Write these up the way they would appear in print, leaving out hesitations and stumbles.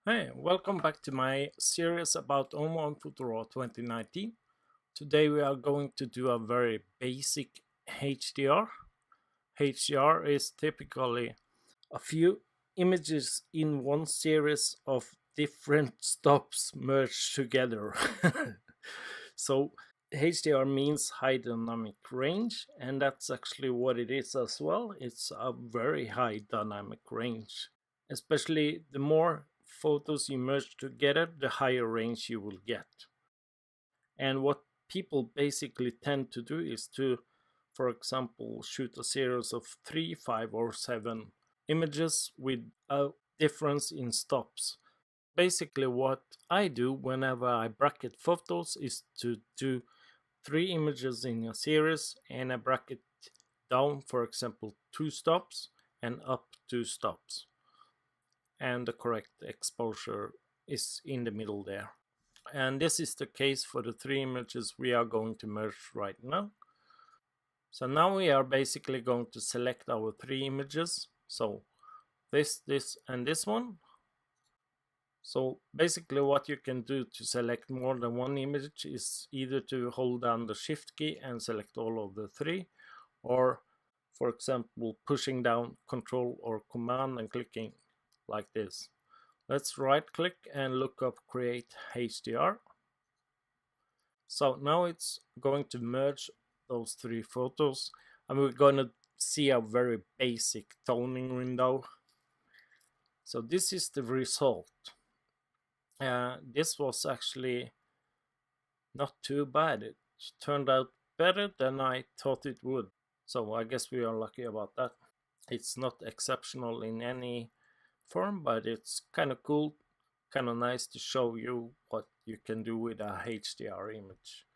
Hey, welcome back to my series about ON1 Photo Raw 2019. Today we are going to do a very basic HDR. HDR is typically a few images in one series of different stops merged together. So HDR means high dynamic range, and that's actually what it is as well. It's a very high dynamic range. Especially the more photos you merge together, the higher range you will get. And what people basically tend to do is to, for example, shoot a series of 3, 5, or 7 images with a difference in stops. Basically, what I do whenever I bracket photos is to do 3 images in a series and I bracket down, for example, 2 stops and up 2 stops. And the correct exposure is in the middle there. And this is the case for the 3 images we are going to merge right now. So now we are basically going to select our 3 images. So this, and this one. So basically what you can do to select more than one image is either to hold down the shift key and select all of the 3, or for example pushing down Control or Command and clicking like this. Let's right click and look up create HDR. So now it's going to merge those 3 photos and we're going to see a very basic toning window. So this is the result. This was actually not too bad. It turned out better than I thought it would. So I guess we are lucky about that. It's not exceptional in any form, but it's kind of cool, kind of nice to show you what you can do with a HDR image.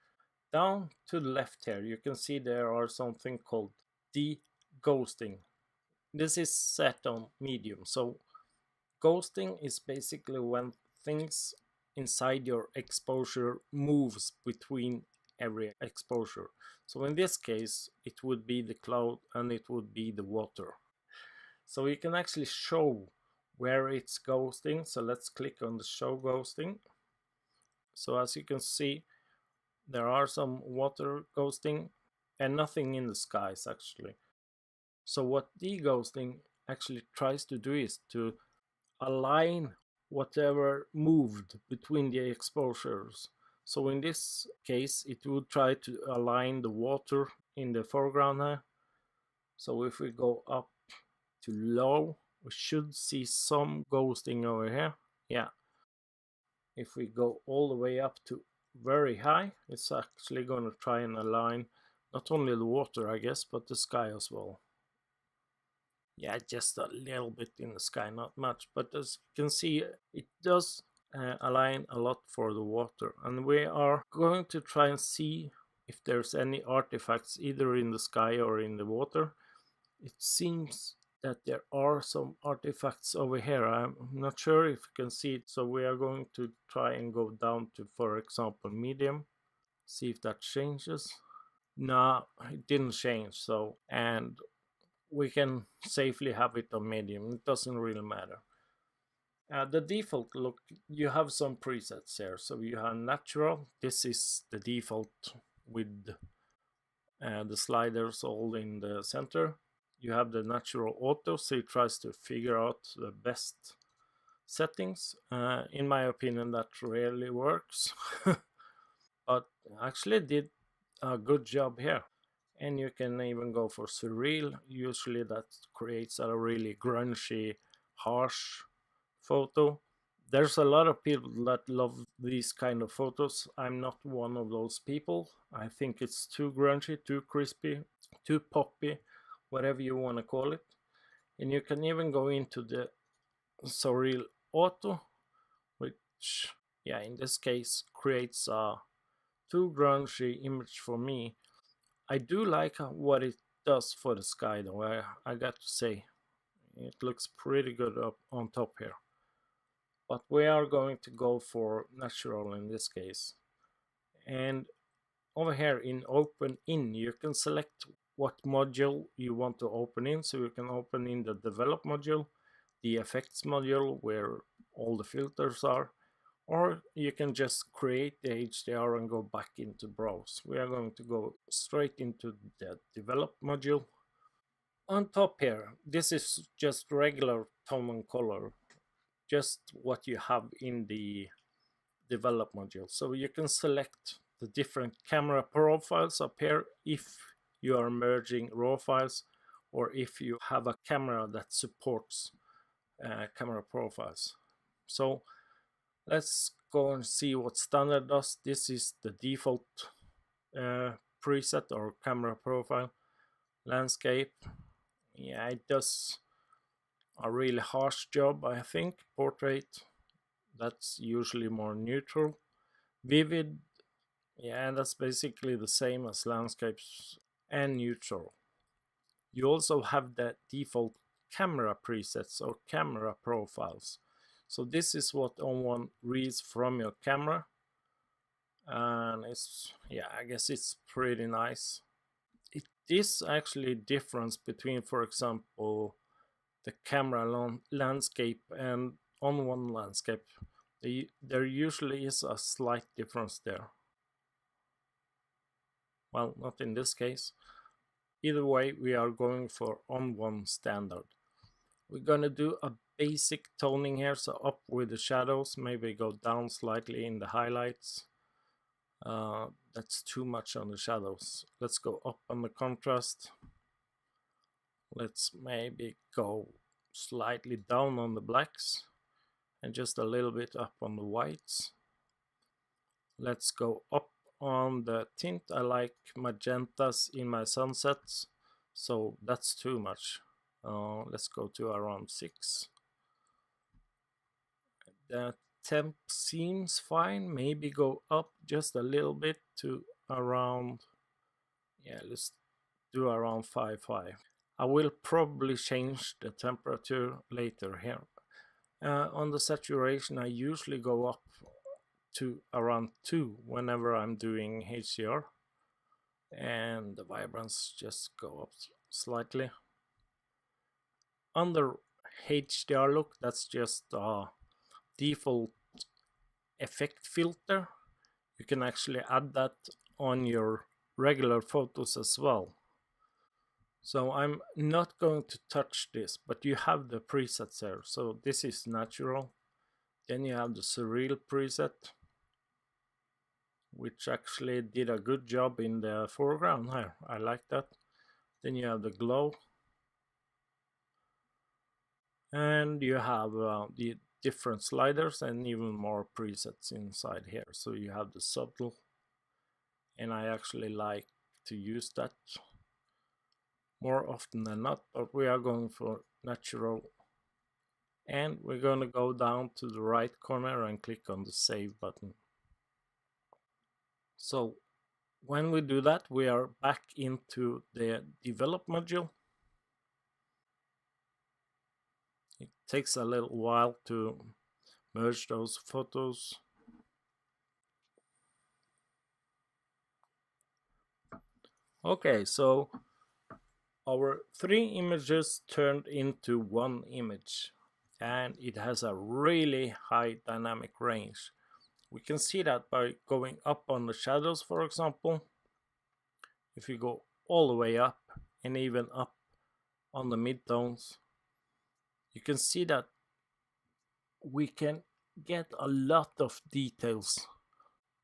Down to the left here, you can see there are something called de-ghosting. This is set on medium. So ghosting is basically when things inside your exposure moves between every exposure. So in this case, it would be the cloud and it would be the water. So you can actually show where it's ghosting. So let's click on the show ghosting. So as you can see, there are some water ghosting and nothing in the skies actually. So what de-ghosting actually tries to do is to align whatever moved between the exposures. So in this case, it would try to align the water in the foreground here. So if we go up to low, we should see some ghosting over here. Yeah. If we go all the way up to very high, it's actually going to try and align not only the water, I guess, but the sky as well. Yeah, just a little bit in the sky, not much, but as you can see, it does align a lot for the water. And we are going to try and see if there's any artifacts either in the sky or in the water. It seems that there are some artifacts over here. I'm not sure if you can see it, so we are going to try and go down to, for example, medium, see if that changes. No, it didn't change. So, and we can safely have it on medium. It doesn't really matter. The default look, you have some presets here. So you have natural. This is the default with the sliders all in the center. You have the natural auto, so it tries to figure out the best settings. In my opinion, that rarely works, but actually did a good job here. And you can even go for surreal. Usually that creates a really grungy, harsh photo. There's a lot of people that love these kind of photos. I'm not one of those people. I think it's too grungy, too crispy, too poppy, whatever you want to call it. And you can even go into the surreal auto, which, yeah, in this case creates a too grungy image for me. I do like what it does for the sky though, I got to say. It looks pretty good up on top here. But we are going to go for natural in this case. And over here in open in, you can select what module you want to open in. So you can open in the develop module, the effects module, where all the filters are, or you can just create the HDR and go back into browse. We are going to go straight into the develop module. On top here, this is just regular tone and color, just what you have in the develop module. So you can select the different camera profiles up here if you are merging raw files, or if you have a camera that supports camera profiles. So let's go and see what standard does. This is the default preset or camera profile. Landscape, yeah, it does a really harsh job, I think. Portrait, that's usually more neutral. Vivid, yeah, that's basically the same as landscapes. And neutral. You also have the default camera presets or camera profiles. So this is what ON1 reads from your camera, and it's, yeah, I guess it's pretty nice. It is actually a difference between, for example, the camera landscape and ON1 landscape. There usually is a slight difference there. Well, not in this case. Either way, we are going for ON1 standard. We're gonna do a basic toning here, so up with the shadows, maybe go down slightly in the highlights. That's too much on the shadows. Let's go up on the contrast. Let's maybe go slightly down on the blacks and just a little bit up on the whites. Let's go up on the tint. I like magentas in my sunsets, so that's too much. Let's go to around 6. The temp seems fine. Maybe go up just a little bit to around, yeah, let's do around 5.5. I will probably change the temperature later here. On the saturation, I usually go up to around 2 whenever I'm doing HDR, and the vibrance just go up slightly. Under HDR look, that's just a default effect filter. You can actually add that on your regular photos as well. So I'm not going to touch this, but you have the presets there. So this is natural. Then you have the surreal preset, which actually did a good job in the foreground here. I like that. Then you have the glow. And you have the different sliders and even more presets inside here. So you have the subtle, and I actually like to use that more often than not, but we are going for natural. And we're going to go down to the right corner and click on the save button. So when we do that, we are back into the develop module. It takes a little while to merge those photos. Okay, so our 3 images turned into 1 image, and it has a really high dynamic range. We can see that by going up on the shadows, for example. If you go all the way up and even up on the midtones, you can see that we can get a lot of details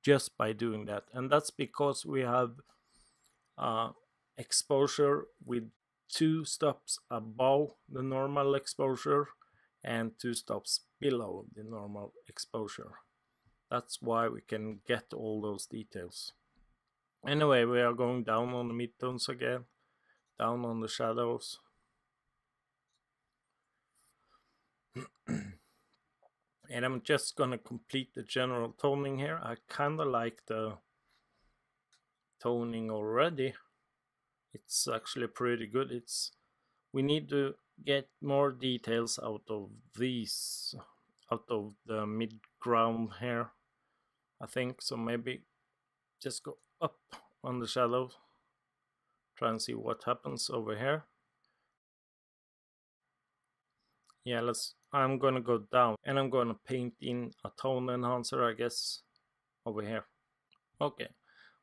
just by doing that. And that's because we have exposure with 2 stops above the normal exposure and 2 stops below the normal exposure. That's why we can get all those details. Anyway, we are going down on the midtones again, down on the shadows. And I'm just gonna complete the general toning here. I kinda like the toning already. It's actually pretty good. We need to get more details out of these, out of the mid ground here, I think. So maybe just go up on the shadows, try and see what happens over here. Yeah, I'm gonna go down and I'm gonna paint in a tone enhancer, I guess, over here. Okay,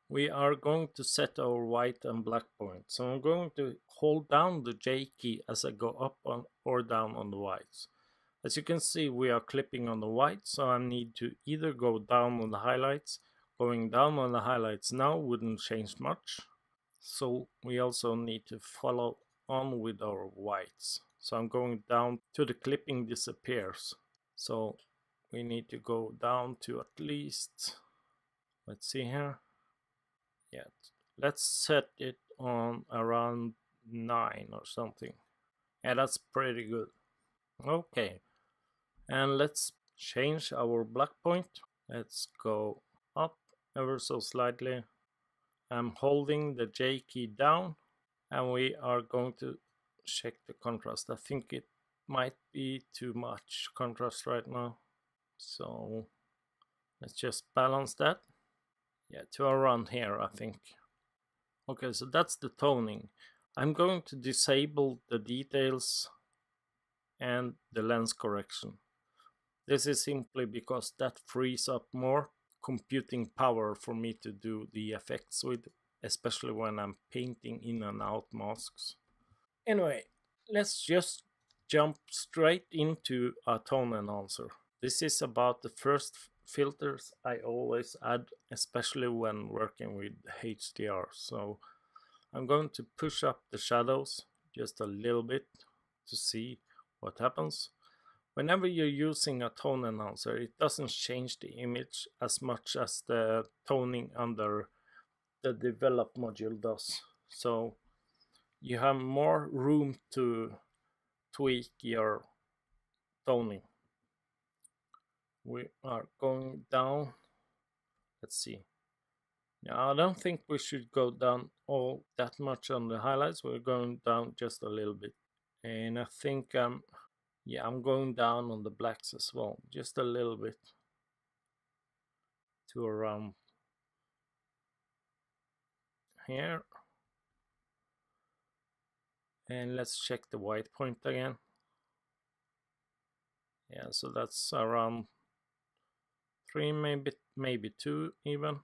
we are going to set our white and black point. So I'm going to hold down the J key as I go up on or down on the whites. As you can see, we are clipping on the white, so I need to either go down on the highlights. Going down on the highlights now wouldn't change much. So we also need to follow on with our whites. So I'm going down to the clipping disappears. So we need to go down to at least, let's see here. Yeah, let's set it on around 9 or something. Yeah, that's pretty good. Okay, and let's change our black point. Let's go up ever so slightly. I'm holding the J key down and we are going to check the contrast. I think it might be too much contrast right now, so let's just balance that. Yeah, to around here, I think. Okay, so that's the toning. I'm going to disable the details and the lens correction. This is simply because that frees up more computing power for me to do the effects with, especially when I'm painting in and out masks. Anyway, let's just jump straight into a tone enhancer. This is about the first filters I always add, especially when working with HDR. So I'm going to push up the shadows just a little bit to see what happens. Whenever you're using a tone enhancer, it doesn't change the image as much as the toning under the develop module does. So you have more room to tweak your toning. We are going down. Let's see. Now, I don't think we should go down all that much on the highlights. We're going down just a little bit. And I think yeah, I'm going down on the blacks as well, just a little bit to around here. And let's check the white point again. Yeah, so that's around 3, maybe 2 even.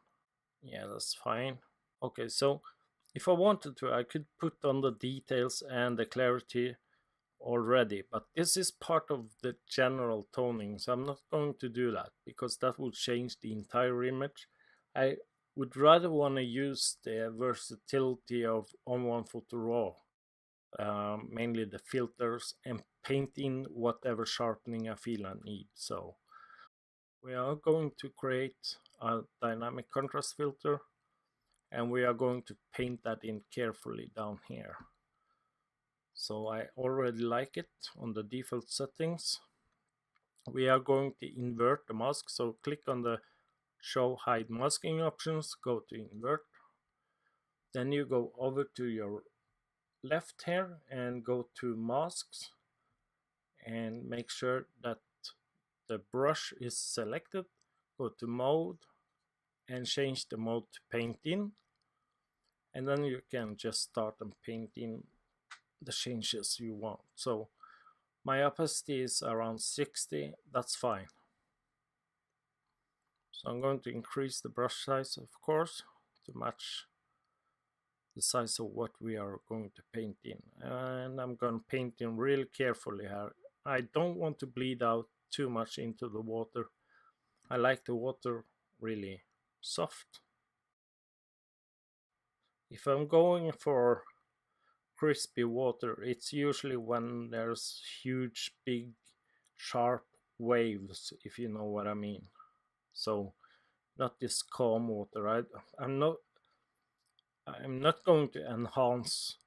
Yeah, that's fine. Okay, so if I wanted to, I could put on the details and the clarity already, but this is part of the general toning, so I'm not going to do that because that would change the entire image. I would rather want to use the versatility of ON1 Photo Raw, mainly the filters, and paint in whatever sharpening I feel I need. So we are going to create a dynamic contrast filter, and we are going to paint that in carefully down here. So I already like it on the default settings. We are going to invert the mask, so click on the show hide masking options, go to invert, then you go over to your left here and go to masks and make sure that the brush is selected. Go to mode and change the mode to paint in, and then you can just start and paint in the changes you want. So my opacity is around 60, that's fine. So I'm going to increase the brush size, of course, to match the size of what we are going to paint in. And I'm going to paint in really carefully here. I don't want to bleed out too much into the water. I like the water really soft. If I'm going for crispy water, it's usually when there's huge, big, sharp waves, if you know what I mean. So not this calm water. I'm not going to enhance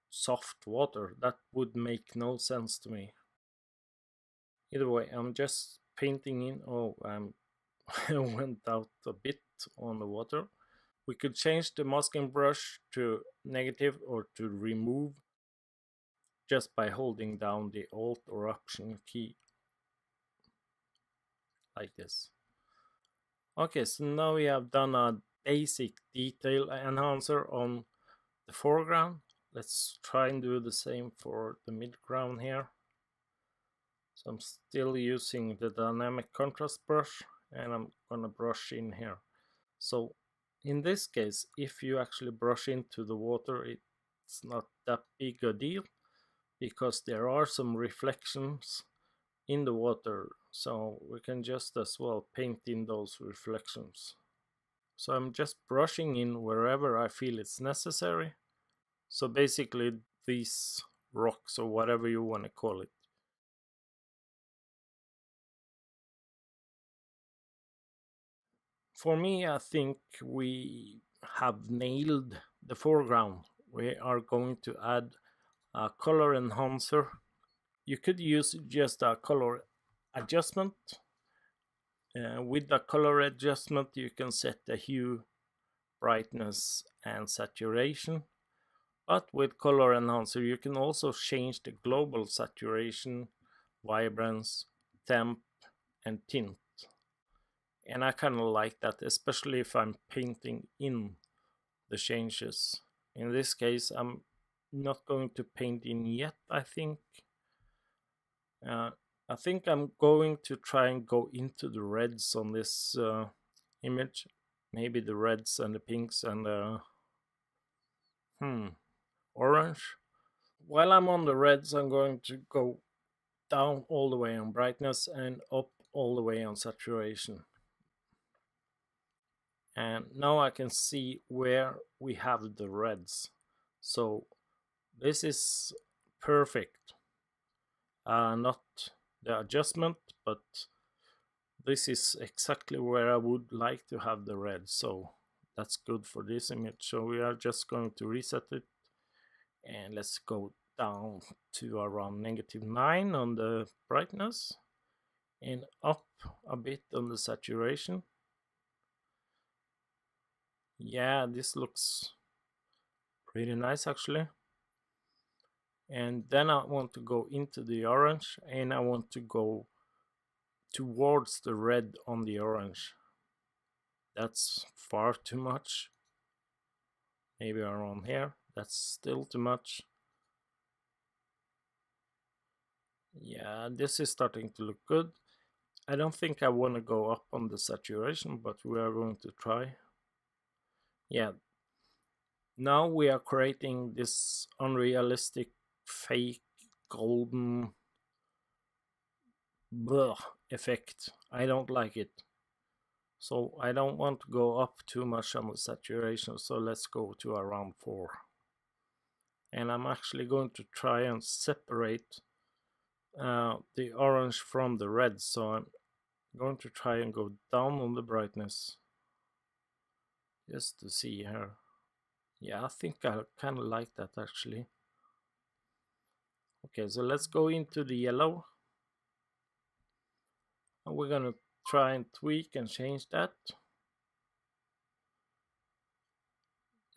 soft water. That would make no sense to me. Either way, I'm just painting in. Oh, I went out a bit on the water. We could change the masking brush to negative or to remove just by holding down the Alt or Option key like this. Okay, so now we have done a basic detail enhancer on the foreground. Let's try and do the same for the midground here. So I'm still using the dynamic contrast brush, and I'm gonna brush in here. So in this case, if you actually brush into the water, it's not that big a deal because there are some reflections in the water, so we can just as well paint in those reflections. So I'm just brushing in wherever I feel it's necessary. So basically these rocks, or whatever you want to call it. For me, I think we have nailed the foreground. We are going to add a color enhancer. You could use just a color adjustment. With the color adjustment, you can set the hue, brightness, and saturation. But with color enhancer, you can also change the global saturation, vibrance, temp, and tint. And I kind of like that, especially if I'm painting in the changes. In this case, I'm not going to paint in yet, I think. I think I'm going to try and go into the reds on this image. Maybe the reds and the pinks and the orange. While I'm on the reds, I'm going to go down all the way on brightness and up all the way on saturation. And now I can see where we have the reds. So this is perfect. Not the adjustment, but this is exactly where I would like to have the red. So that's good for this image. So we are just going to reset it, and let's go down to around -9 on the brightness and up a bit on the saturation. Yeah, this looks pretty nice actually. And then I want to go into the orange, and I want to go towards the red on the orange. That's far too much. Maybe around here. That's still too much. Yeah, this is starting to look good. I don't think I want to go up on the saturation, but we are going to try. Yeah. Now we are creating this unrealistic, fake, golden effect. I don't like it. So I don't want to go up too much on the saturation, so let's go to around 4. And I'm actually going to try and separate the orange from the red, so I'm going to try and go down on the brightness just to see here. Yeah, I think I kind of like that actually. Okay, so let's go into the yellow, and we're gonna try and tweak and change that.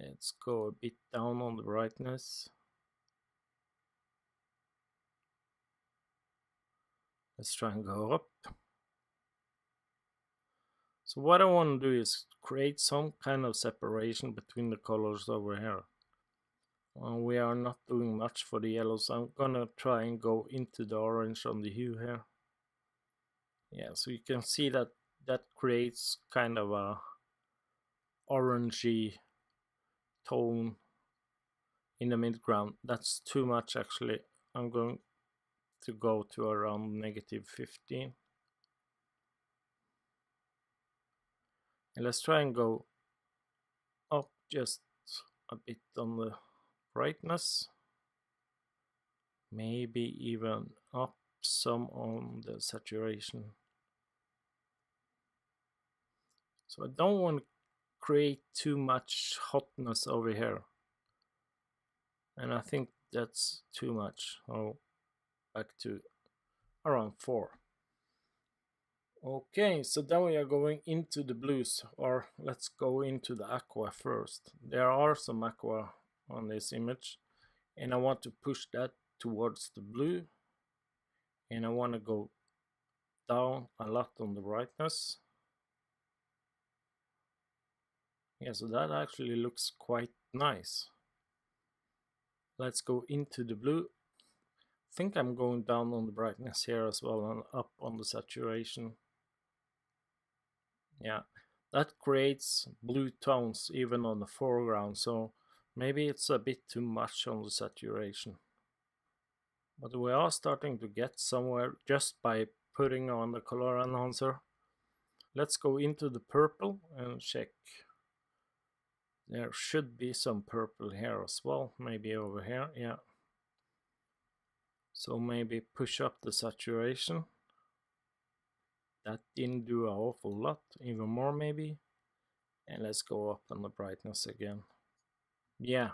Let's go a bit down on the brightness. Let's try and go up. So what I want to do is create some kind of separation between the colors over here. We are not doing much for the yellows. I'm gonna try and go into the orange on the hue here. Yeah, so you can see that that creates kind of a orangey tone in the midground. That's too much actually. I'm going to go to around -15. And let's try and go up just a bit on the brightness. Maybe even up some on the saturation. So I don't want to create too much hotness over here. And I think that's too much. Oh, back to around 4. Okay, so then we are going into the blues, or let's go into the aqua first. There are some aqua on this image, and I want to push that towards the blue, and I want to go down a lot on the brightness. Yeah, so that actually looks quite nice. Let's go into the blue. think I'm going down on the brightness here as well and up on the saturation. Yeah, that creates blue tones even on the foreground, so maybe it's a bit too much on the saturation. But we are starting to get somewhere just by putting on the color enhancer. Let's go into the purple and check. There should be some purple here as well, maybe over here, yeah. So maybe push up the saturation. That didn't do an awful lot, even more maybe. And let's go up on the brightness again. Yeah,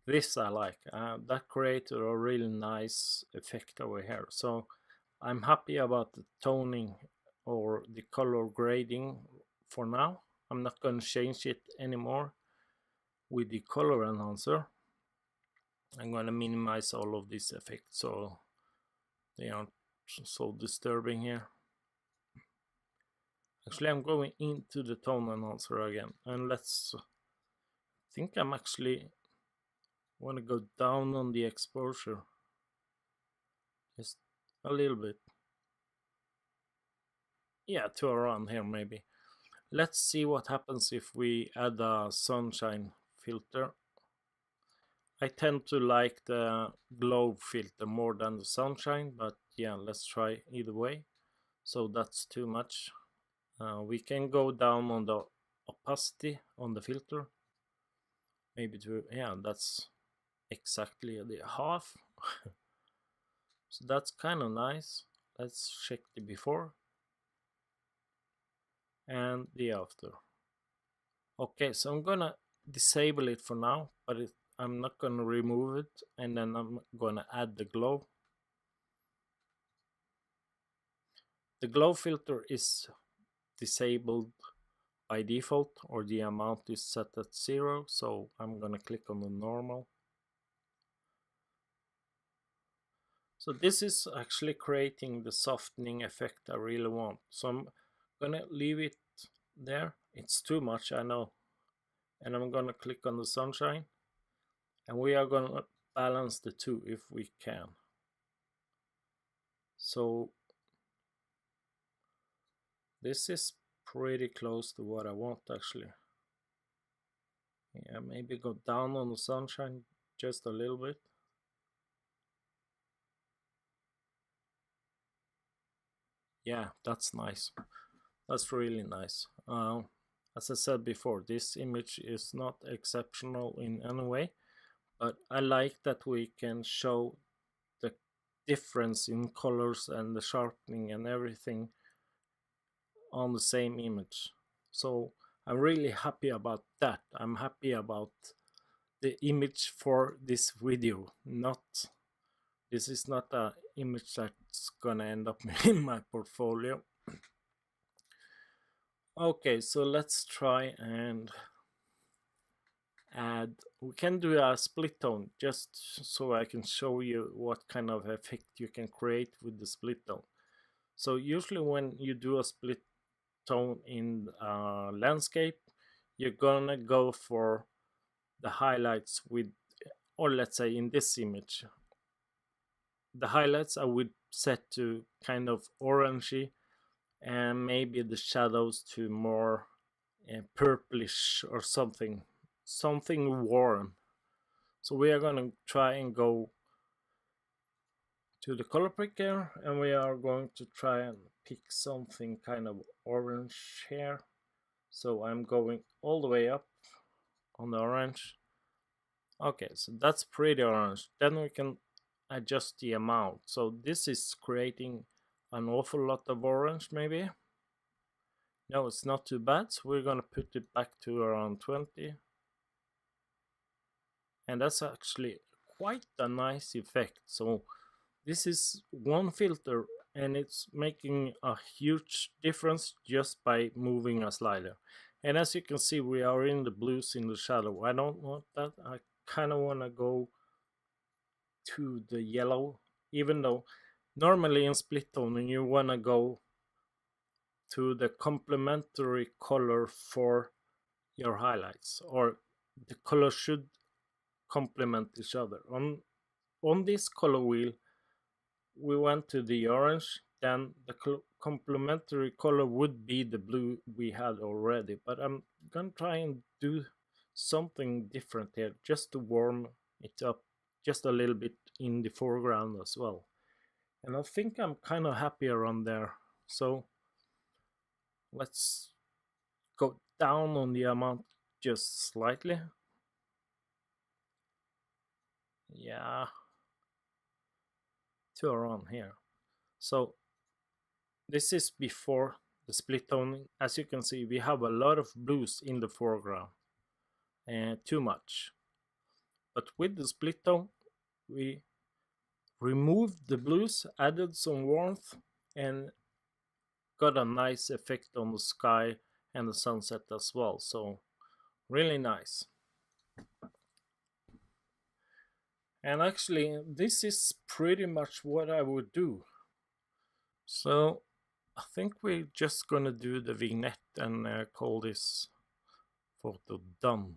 this I like. That created a really nice effect over here. So I'm happy about the toning or the color grading for now. I'm not going to change it anymore with the color enhancer. I'm going to minimize all of these effects so they aren't so disturbing here. Actually, I'm going into the tone enhancer again, and let's think I'm actually want to go down on the exposure just a little bit. Yeah, to around here maybe. Let's see what happens if we add a sunshine filter. I tend to like the glow filter more than the sunshine, but yeah, let's try either way. So that's too much. We can go down on the opacity on the filter. Maybe to, yeah, that's exactly the half. So that's kind of nice. Let's check the before and the after. Okay, so I'm gonna disable it for now, but I'm not gonna remove it, and then I'm gonna add the glow. The glow filter is disabled by default, or the amount is set at 0, so I'm gonna click on the normal. So this is actually creating the softening effect I really want. So I'm gonna leave it there. It's too much, I know. And I'm gonna click on the sunshine, and we are gonna balance the two if we can. So this is pretty close to what I want actually. Yeah, maybe go down on the sunshine just a little bit. Yeah, that's nice. That's really nice. As I said before, this image is not exceptional in any way, but I like that we can show the difference in colors and the sharpening and everything on the same image. So I'm really happy about that. I'm happy about the image for this video. This is not an image that's gonna end up in my portfolio. Okay, so let's try and add, we can do a split tone just so I can show you what kind of effect you can create with the split tone. So usually when you do a split tone in landscape, you're gonna go for the highlights with, or let's say in this image, the highlights I would set to kind of orangey, and maybe the shadows to more purplish or something warm. So we are going to try and go to the color picker, and we are going to try and pick something kind of orange here. So I'm going all the way up on the orange. Okay, so that's pretty orange. Then we can adjust the amount. So this is creating an awful lot of orange maybe. No, it's not too bad, so we're gonna put it back to around 20. And that's actually quite a nice effect. So this is one filter, and it's making a huge difference just by moving a slider. And as you can see, we are in the blues in the shadow. I don't want that. I kind of want to go to the yellow, even though normally in split toning you want to go to the complementary color for your highlights, or the color should complement each other. On this color wheel, went to the orange, then the complementary color would be the blue we had already. But I'm gonna try and do something different here, just to warm it up just a little bit in the foreground as well. And I think I'm kind of happy around there. So let's go down on the amount just slightly. Yeah, to around here. So this is before the split toning. As you can see, we have a lot of blues in the foreground, and too much. But with the split tone, we removed the blues, added some warmth, and got a nice effect on the sky and the sunset as well. So really nice. And actually, this is pretty much what I would do. So I think we're just gonna do the vignette and call this photo done.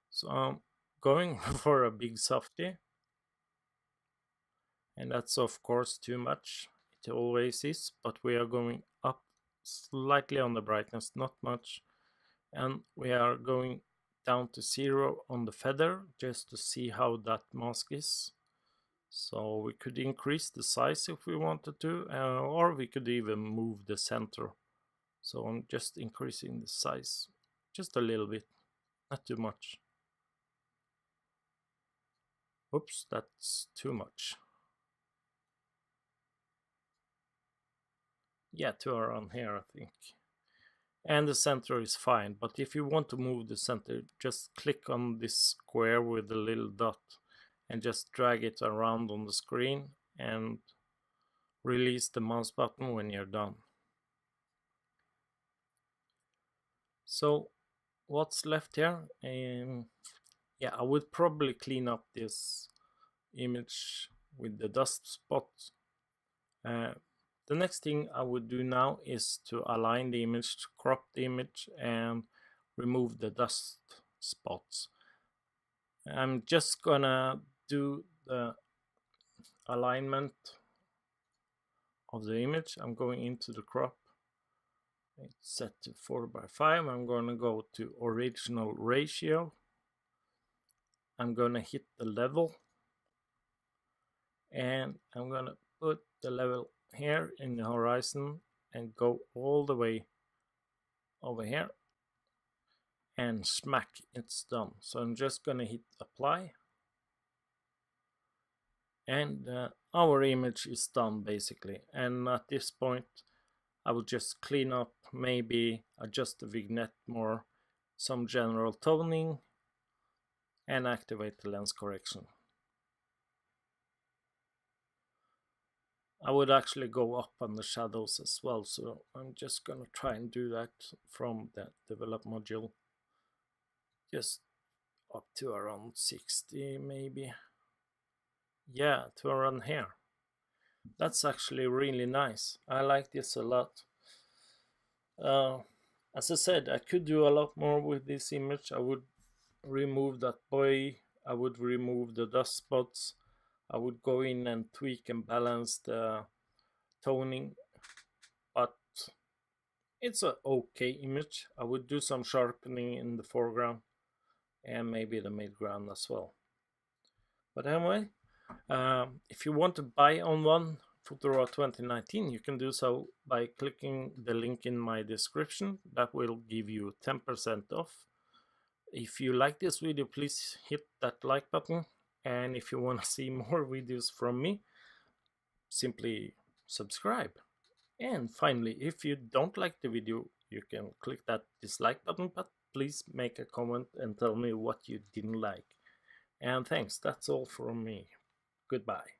So I'm going for a big softy, and that's of course too much. It always is, but we are going up slightly on the brightness, not much, and we are going down to 0 on the feather just to see how that mask is. So we could increase the size if we wanted to, or we could even move the center. So I'm just increasing the size just a little bit, not too much. Oops, that's too much. Yeah, to around here I think. And the center is fine, but if you want to move the center, just click on this square with the little dot and just drag it around on the screen and release the mouse button when you're done. So what's left here? Yeah, I would probably clean up this image with the dust spot. The next thing I would do now is to align the image, crop the image, and remove the dust spots. I'm just gonna do the alignment of the image. I'm going into the crop. It's set to 4:5. I'm gonna go to original ratio. I'm gonna hit the level, and I'm gonna put the level here in the horizon and go all the way over here, and smack, it's done. So I'm just gonna hit apply, and our image is done basically. And at this point I will just clean up, maybe adjust the vignette more, some general toning, and activate the lens correction. I would actually go up on the shadows as well, so I'm just gonna try and do that from the develop module, just up to around 60 maybe. Yeah, to around here. That's actually really nice. I like this a lot. As I said, I could do a lot more with this image. I would remove that buoy, I would remove the dust spots, I would go in and tweak and balance the toning, but it's an okay image. I would do some sharpening in the foreground and maybe the midground as well. But anyway, if you want to buy ON1 Photo Raw 2019, you can do so by clicking the link in my description. That will give you 10% off. If you like this video, please hit that like button, and if you want to see more videos from me, simply subscribe. And finally, if you don't like the video, you can click that dislike button, but please make a comment and tell me what you didn't like. And thanks, that's all from me. Goodbye.